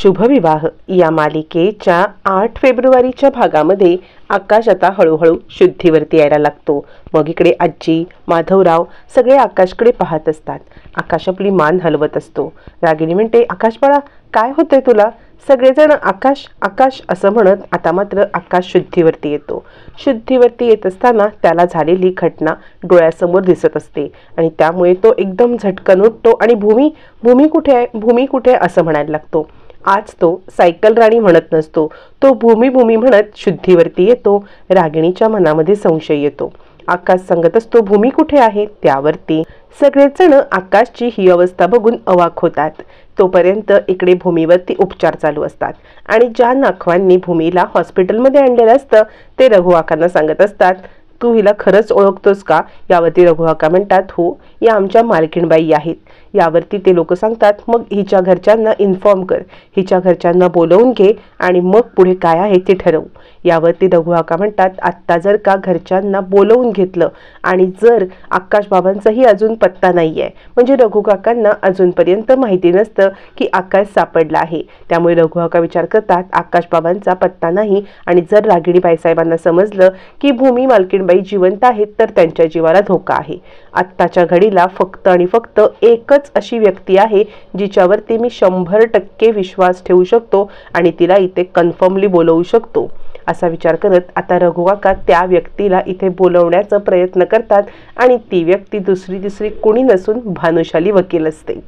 शुभविवाह या मालिकेच्या 8 फेब्रुवारीच्या भागामध्ये आकाश आता हळूहळू शुद्धीवरती यायला लागतो। मग इकडे आजी माधवराव सगळे आकाशकडे पाहत असतात। आकाश आपली मान हलवत असतो। रागिणी म्हणते, आकाश बाळा काय होतंय तुला? सगळेजण आकाश आकाश असं म्हणत आता मात्र आकाश शुद्धीवरती येतो। शुद्धीवरती येत असताना त्याला झालेली घटना डोळ्यासमोर दिसत असते आणि त्यामुळे तो एकदम झटकन उठतो आणि भूमी भूमी कुठे आहे, भूमी कुठे आहे असं म्हणायला लागतो। आज तो सायकल राणी म्हणत नसतो, तो भूमी भूमी म्हणत शुद्धीवरती येतो। रागिणीच्या मनामध्ये संशय येतो। आकाश सांगत असतो, भूमी कुठे आहे? त्यावरती सगळेजण आकाशची ही अवस्था बघून अवाक होतात। तोपर्यंत इकडे भूमीवरती उपचार चालू असतात आणि ज्या नाखवांनी भूमीला हॉस्पिटलमध्ये आणलेलं असतं ते रघुआकांना सांगत असतात, तू हिला खरंच ओळखतोस का? यावरती रघुआका म्हणतात, हो, या आमच्या मालकीणबाई आहेत। यावरती ते लोक सांगतात, मग हिच्या घरच्यांना इन्फॉर्म कर, हिच्या घरच्यांना बोलवून घे आणि मग पुढे काय आहे ते ठरवू। यावरती रघुआका म्हणतात, आत्ता जर का घरच्यांना बोलवून घेतलं आणि जर आकाश बाबांचाही अजून पत्ता नाही आहे, म्हणजे रघुकाकांना अजूनपर्यंत माहिती नसतं की आकाश सापडला आहे, त्यामुळे रघुआका विचार करतात आकाश बाबांचा पत्ता नाही आणि जर रागिणी बाईसाहेबांना समजलं की भूमी मालकीणबाई जिवंत आहेत तर त्यांच्या जीवाला धोका आहे। आत्ताच्या घडीला फक्त आणि फक्त एकच अशी व्यक्ती आहे जिच्यावरती मी 100% विश्वास ठेवू शकतो आणि तिला इथे कन्फर्मली बोलवू शकतो। असा विचार करत आता रघुआका त्या व्यक्तीला इथे बोलवण्याचा प्रयत्न करतात आणि ती व्यक्ती दुसरी कोणी नसून भानुशाली वकील असते।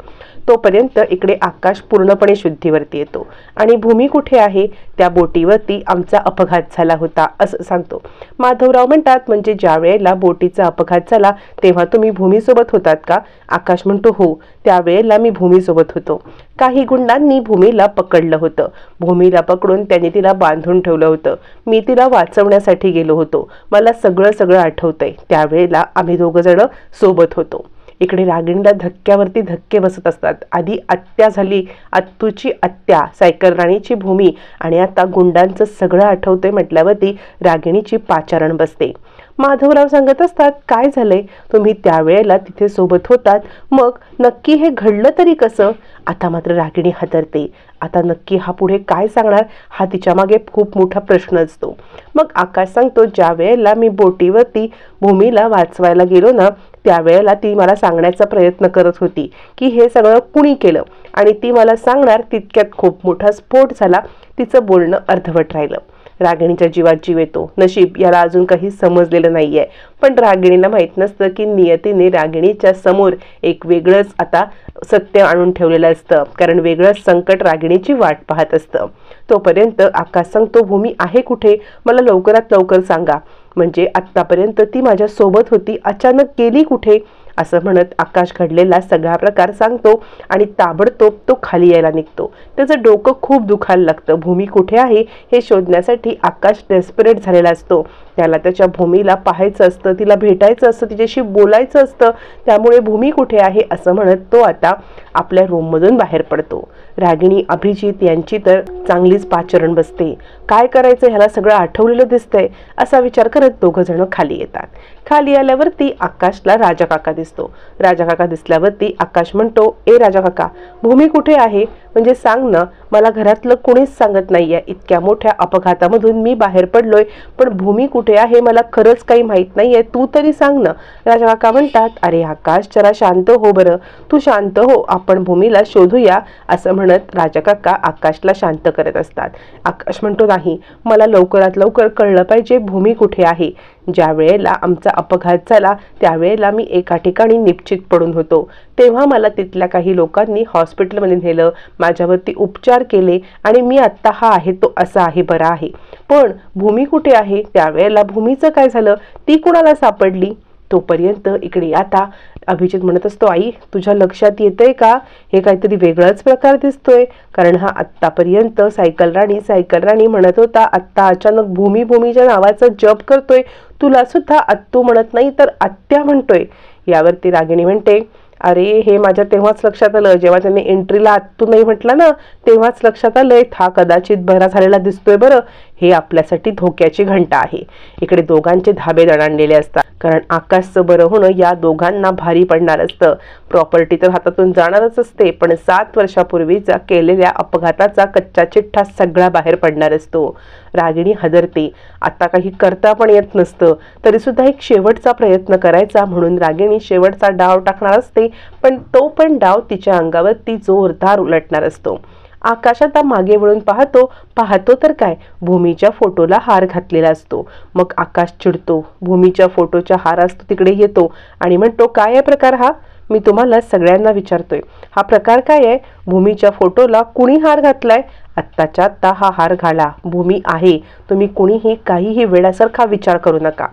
तोपर्यंत इकडे आकाश पूर्णपणे शुद्धीवरती येतो आणि भूमी कुठे आहे? त्या बोटीवरती आमचा अपघात झाला होता असं सांगतो। माधवराव म्हणतात, म्हणजे ज्या वेळेला बोटीचा अपघात झाला तेव्हा तुम्ही भूमीसोबत होतात का? आकाश म्हणतो, हो, त्यावेळेला मी भूमीसोबत होतो। काही गुंडांनी भूमीला पकडलं होतं। भूमीला पकडून त्यांनी तिला बांधून ठेवलं होतं। मी तिला वाचवण्यासाठी गेलो होतो। मला सगळं आठवतंय। त्यावेळेला आम्ही दोघं जण सोबत होतो। इकडे रागिणीला धक्क्यावरती धक्के बसत असतात। आधी आत्या झाली, आत्तूची आत्या, सायकल राणीची भूमी आणि आता गुंडांचं सगळं आठवतंय म्हटल्यावरती रागिणीची पाचारण बसते। माधवराव सांगत असतात, काय झालंय? तुम्ही त्यावेळेला तिथे सोबत होतात, मग नक्की हे घडलं तरी कसं? आता मात्र रागिणी हादरते। आता नक्की हा पुढे काय सांगणार हा तिच्या मागे खूप मोठा प्रश्न असतो। मग आकाश सांगतो, ज्या वेळेला मी बोटीवरती भूमीला वाचवायला गेलो ना त्यावेळेला ती मला सांगण्याचा प्रयत्न करत होती की हे सगळं कुणी केलं आणि ती मला सांगणार तितक्यात खूप मोठा स्फोट झाला। तिचं बोलणं अर्धवट राहिलं। रागिणीच्या जीवात जीव येतो। नशीब याला अजून काही समजलेलं नाहीये, पण रागिणीला माहित नसतं की नियतीने रागिणीच्या समोर एक वेगळंच आता सत्य आणून ठेवलेलं असतं, कारण वेगळंच संकट रागिणीची वाट पाहत असतं। तोपर्यंत आकाश सांगतो, भूमी आहे कुठे? मला लवकरात लवकर सांगा, म्हणजे आत्तापर्यंत ती माझ्या सोबत होती, अचानक गेली कुठे? असं म्हणत आकाश घडलेला सगळा प्रकार सांगतो आणि ताबडतोब तो खाली यायला निघतो। त्याचं डोकं खूप दुखायला लागतं। भूमी कुठे आहे हे शोधण्यासाठी आकाश डेस्परेट झालेला असतो। त्याला त्याच्या भूमीला पाहायचं असतं, तिला भेटायचं असतं, तिच्याशी बोलायचं असतं। त्यामुळे भूमी कुठे आहे असं म्हणत तो आता आपल्या रूममधून बाहेर पडतो। रागिणी अभिजित यांची तर चांगलीच पाचारण बसते। काय करायचं, ह्याला सगळं आठवलेलं दिसतंय असा विचार करत दोघं जण खाली येतात। खाली आल्यावरती आकाशला राजा काका दिसतो। राजा काका दिसल्यावरती आकाश म्हणतो, ए राजा काका, भूमी कुठे आहे? म्हणजे सांग ना, मला घरातलं कोणीच सांगत नाहीये। इतक्या मोठ्या अपघातामधून मी बाहेर पडलोय, पण भूमी कुठे आहे मला खरंच काही माहित नाहीये, तू तरी सांग ना। राजा काका म्हणतात, अरे आकाश जरा शांत हो बरं, तू शांत हो, आपण भूमीला शोधूया असं म्हणत राजा काका आकाशला शांत करत असतात। आकाश म्हणतो, नाही, मला लवकरात लवकर कळलं पाहिजे भूमी कुठे आहे। ज्या वेळेला आमचा अपघात झाला त्यावेळेला मी एका ठिकाणी निश्चित पडून होतो। तेव्हा मला तिथल्या काही लोकांनी हॉस्पिटलमध्ये नेलं, माझ्यावरती उपचार केले आणि मी आत्ता हा आहे तो असा आहे, बरा आहे। पण भूमी कुठे आहे? त्यावेळेला भूमीचं काय झालं? ती कुणाला सापडली? तोपर्यंत इकडे आता अभिजित म्हणत असतो, आई तुझ्या लक्षात येतंय का? हे काहीतरी वेगळाच प्रकार दिसतोय, कारण हा आत्तापर्यंत सायकल राणी म्हणत होता, आत्ता अचानक भूमी भूमीच्या नावाचा जप करतोय। तुला सुद्धा आत्तू म्हणत नाही तर आत्या म्हणतोय। यावरती रागिणी म्हणते, अरे हे माझ्या तेव्हाच लक्षात आलं, जेव्हा त्याने एंट्रीला आत्तू नाही म्हटलं ना तेव्हाच लक्षात आलंय, हा कदाचित बरा झालेला दिसतोय बरं। हे आपल्यासाठी धोक्याची घंटा आहे. इकडे दोघांचे धाबे दणाणलेले असतात, कारण आकाशचं बरं होणं या दोघांना भारी पडणार असतं. प्रॉपर्टी तर हातातून जाणारच असते, पण 7 वर्षापूर्वीचा केलेल्या अपघाताचा कच्चा चिठ्ठा सगळा बाहेर पडणार असतो. रागिणी हादरते. आता काही करता पण येत नसतं, तरी सुद्धा एक शेवटचा प्रयत्न करायचा म्हणून रागिणी शेवटचा डाव टाकणार असते, पण तो पण डाव तिच्या अंगावरती जोरदार उलटणार असतो. आकाश आता मागे वळून पाहतो तर काय, भूमीच्या फोटोला हार घातलेला असतो. मग आकाश चिडतो. भूमीच्या फोटोच्या हारास तो तिकडे येतो आणि म्हणतो, काय आहे प्रकार हा? मी तुम्हाला सगळ्यांना विचारतोय, हा प्रकार काय आहे? भूमीच्या फोटोला कुणी हार घातलाय? आत्ताच्या आत्ता हा हार घाला. भूमी आहे, तुम्ही कुणीही काहीही वेड्यासारखा विचार करू नका.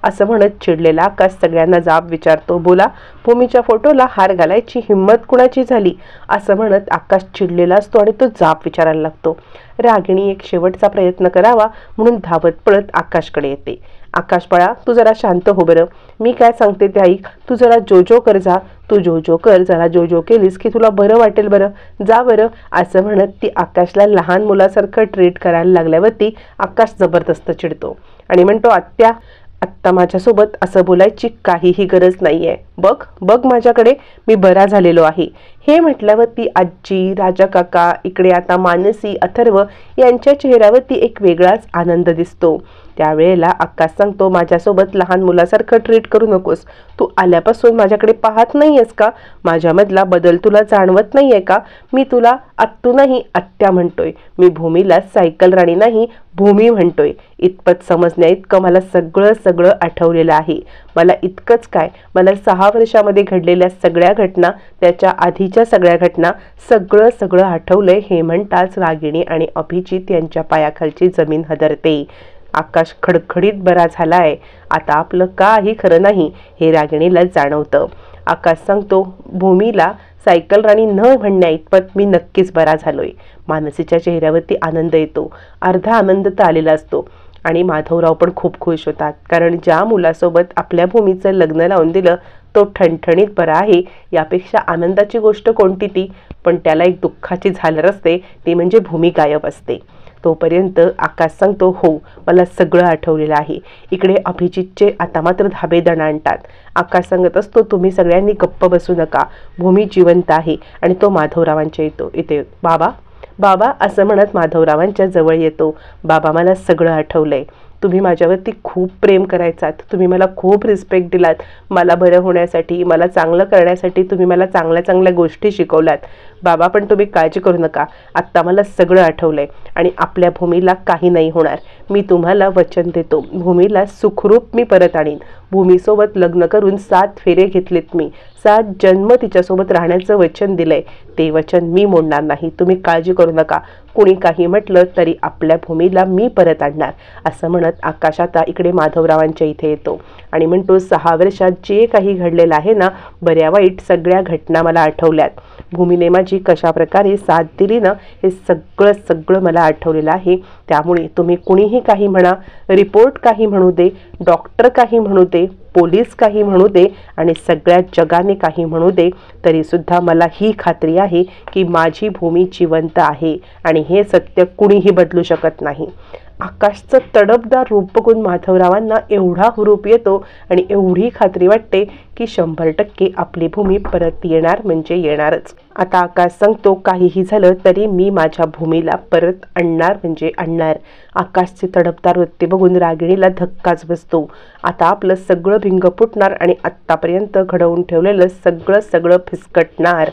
असं म्हणत चिडलेला आकाश सगळ्यांना जाब विचारतो. बोला, भूमीच्या फोटोला हार घालायची हिंमत कुणाची झाली? असं म्हणत आकाश चिडलेला असतो आणि तो जाब विचारायला लागतो. रागिणी एक शेवटचा प्रयत्न करावा म्हणून धावत पळत आकाशकडे येते. आकाश बाळा, तू जरा शांत हो बरं, मी काय सांगते ते ऐक. तू जरा जोजो कर जा. तू जोजो कर, जरा जोजो केलीस की तुला बरं वाटेल बरं, जा बरं. असं म्हणत ती आकाशला लहान मुलासारखं ट्रीट करायला लागल्यावरती आकाश जबरदस्त चिडतो आणि म्हणतो, आत्ता माझ्यासोबत असं बोलायची काहीही गरज नाहीये. बघ माझ्याकडे, मी बरा झालेलो आहे. हे म्हटल्यावरती आजी, राजा काका, इकडे आता मानसी, अथर्व यांच्या चेहऱ्यावरती एक वेगळाच आनंद दिसतो. त्यावेळेला आकाश सांगतो, माझ्यासोबत लहान मुलासारखं ट्रीट करू नकोस. तू आल्यापासून माझ्याकडे पाहत नाहीयेस का? माझ्यामधला बदल तुला जाणवत नाहीये का? मी तुला आत्तू नाही आत्या म्हणतोय. मी भूमीला सायकल राणी नाही भूमी म्हणतोय. इतपत समजण्या इतकं मला सगळं आठवलेलं आहे. मला इतकंच काय, मला 6 वर्षामध्ये घडलेल्या सगळ्या घटना, त्याच्या आधीच्या सगळ्या घटना, सगळं आठवलंय. हे म्हणताच रागिणी आणि अभिजित यांच्या पायाखालची जमीन हदरते. आकाश खडखडीत बरा झालाय. आता आपलं काही खरं नाही हे रागिणीला जाणवतं. आकाश सांगतो, भूमीला सायकल राणी न म्हणण्या इतपत मी नक्कीच बरा झालोय. मानसीच्या चेहऱ्यावरती आनंद येतो. अर्धा आनंद तर आलेला असतो आणि माधवराव पण खूप खुश होतात, कारण ज्या मुलासोबत आपल्या भूमीचं लग्न लावून दिलं तो ठणठणीत बरा आहे. यापेक्षा आनंदाची गोष्ट कोणती ती? पण त्याला एक दुःखाची झालर असते, ती म्हणजे भूमी गायब असते. तोपर्यंत आकाश सांगतो, हो, मला सगळं आठवलेलं आहे. इकडे अभिजितचे आता मात्र धाबे दणाणतात. आकाश सांगत असतो, तुम्ही सगळ्यांनी गप्प बसू नका. भूमी जिवंत आहे. आणि तो माधवरावांच्या इथे बाबा असं म्हणत माधवरावांच्या जवळ येतो. बाबा, मला सगळं आठवलंय. तुम्ही माझ्यावरती खूप प्रेम करायचात, तुम्ही मला खूप रिस्पेक्ट दिलात. मला बरं होण्यासाठी, मला चांगलं करण्यासाठी तुम्ही मला चांगल्या गोष्टी शिकवल्यात. बाबा, पण तुम्ही काळजी करू नका. आत्ता मला सगळं आठवलंय आणि आपल्या भूमीला काही नाही होणार. मी तुम्हाला वचन देतो, भूमीला सुखरूप मी परत आणीन. भूमीसोबत लग्न करून 7 फेरे घेतलेत मी. 7 जन्म तिच्यासोबत राहण्याचं वचन दिलंय. ते वचन मी मोडणार नाही. तुम्ही काळजी करू नका. कुणी काही म्हटलं तरी आपल्या भूमीला मी परत आणणार. असं म्हणत आकाश आता इकडे माधवरावांच्या इथे येतो आणि म्हणतो, 6 वर्षात जे काही घडलेलं आहे ना, बऱ्या वाईट सगळ्या घटना मला आठवल्यात. भूमीने माझी कशा प्रकारे साथ दिली ना, हे सगळं मला आठवलेलं आहे. त्यामुळे तुम्ही कुणीही काही म्हणा, रिपोर्ट काही म्हणू दे, डॉक्टर काही म्हणू दे, पोलीस काही म्हणू दे आणि सगळ्या जगाने काही म्हणू दे, तरी सुद्धा मला ही खात्री आहे की माझी भूमी जिवंत आहे आणि हे सत्य कुणीही बदलू शकत नाही. आकाशचं तडफदार रूप बघून माधवरावांना एवढा हुरूप येतो आणि एवढी खात्री वाटते की 100% आपली भूमी परत येणार म्हणजे येणारच. आता आकाश सांगतो, काहीही झालं तरी मी माझ्या भूमीला परत आणणार म्हणजे आणणार. आकाशचे तडफदार वृत्ती बघून रागिणीला धक्काच बसतो. आता आपलं सगळं भिंग फुटणार आणि आत्तापर्यंत घडवून ठेवलेलं सगळं फिसकटणार.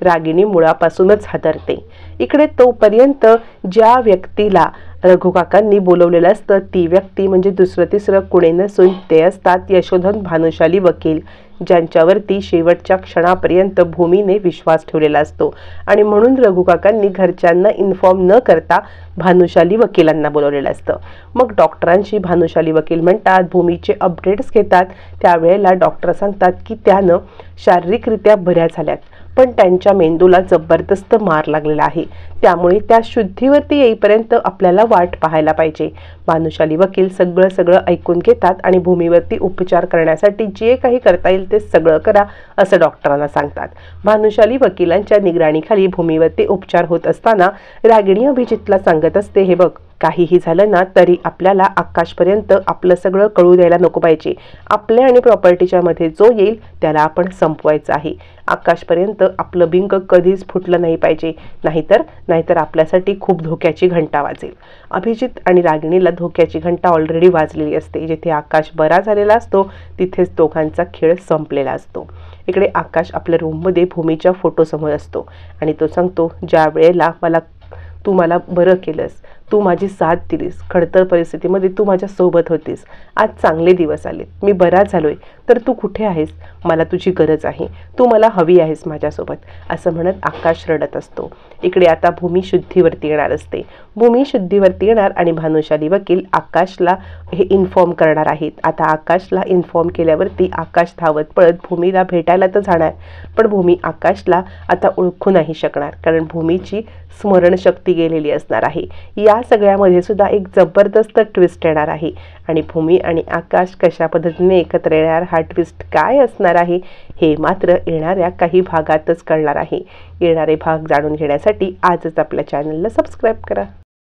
रागिणी मुळापासूनच हादरते. इकडे तोपर्यंत ज्या व्यक्तीला रघुकाकांनी बोलवलेलं असतं ती व्यक्ती म्हणजे दुसरं तिसरं कुणी नसून ते असतात यशोधन भानुशाली वकील, ज्यांच्यावरती शेवटच्या क्षणापर्यंत भूमीने विश्वास ठेवलेला असतो. आणि म्हणून रघुकाकांनी घरच्यांना इन्फॉर्म न करता भानुशाली वकिलांना बोलवलेलं असतं. मग डॉक्टरांशी भानुशाली वकील म्हणतात, भूमीचे अपडेट्स घेतात. त्यावेळेला डॉक्टर सांगतात की त्यानं शारीरिकरित्या बऱ्या झाल्यात, पण त्यांच्या मेंदूला जबरदस्त मार लागलेला आहे. त्यामुळे त्या शुद्धीवरती येईपर्यंत आपल्याला वाट पाहायला पाहिजे. भानुशाली वकील सगळं ऐकून घेतात आणि भूमीवरती उपचार करण्यासाठी जे काही करता येईल ते सगळं करा असं डॉक्टरांना सांगतात. भानुशाली वकिलांच्या निगराणीखाली भूमीवरती उपचार होत असताना रागिणी अभिजितला सांगत असते, हे बघ, काहीही झालं ना तरी आपल्याला आकाशपर्यंत आपलं सगळं कळू द्यायला नको पाहिजे. आपल्या आणि प्रॉपर्टीच्या मध्ये जो येईल त्याला आपण संपवायचं आहे. आकाशपर्यंत आपलं बिंक कधीच फुटलं नाही पाहिजे, नाहीतर आपल्यासाठी खूप धोक्याची घंटा वाजेल. अभिजित आणि रागिणीला धोक्याची घंटा ऑलरेडी वाजलेली असते. जिथे आकाश बरा झालेला असतो तिथेच दोघांचा खेळ संपलेला असतो. इकडे आकाश आपल्या रूममध्ये भूमीच्या फोटोसमोर असतो आणि तो सांगतो, ज्या वेळेला तू मला बरं केलंस, तू माझी साथ दिलीस, खडतर परिस्थितीमध्ये तू माझ्या सोबत होतीस, आज चांगले दिवस आले, मी बरा झालोय, तर तू कुठे आहेस? मला तुझी गरज आहे, तू मला हवी आहेस माझ्यासोबत, असं म्हणत आकाश रडत असतो. इकडे आता भूमी शुद्धीवरती येणार असते. भूमी शुद्धीवरती येणार आणि भानुशाली वकील आकाशला हे इन्फॉर्म करणार आहेत. आता आकाशला इन्फॉर्म केल्यावरती आकाश धावत पळत भूमीला भेटायला तर जाणार, पण भूमी आकाशला आता ओळखू नाही शकणार, कारण भूमीची स्मरणशक्ती गेलेली असणार आहे. या सगळ्यामध्ये सुद्धा एक जबरदस्त ट्विस्ट येणार आहे आणि भूमी आणि आकाश कशा पद्धतीने एकत्र येणार, हा ट्विस्ट काय असणार आहे हे मात्र येणाऱ्या काही भागातच कळणार आहे. येणारे भाग जाणून घेण्यासाठी आजच आपल्या चॅनलला सबस्क्राईब करा.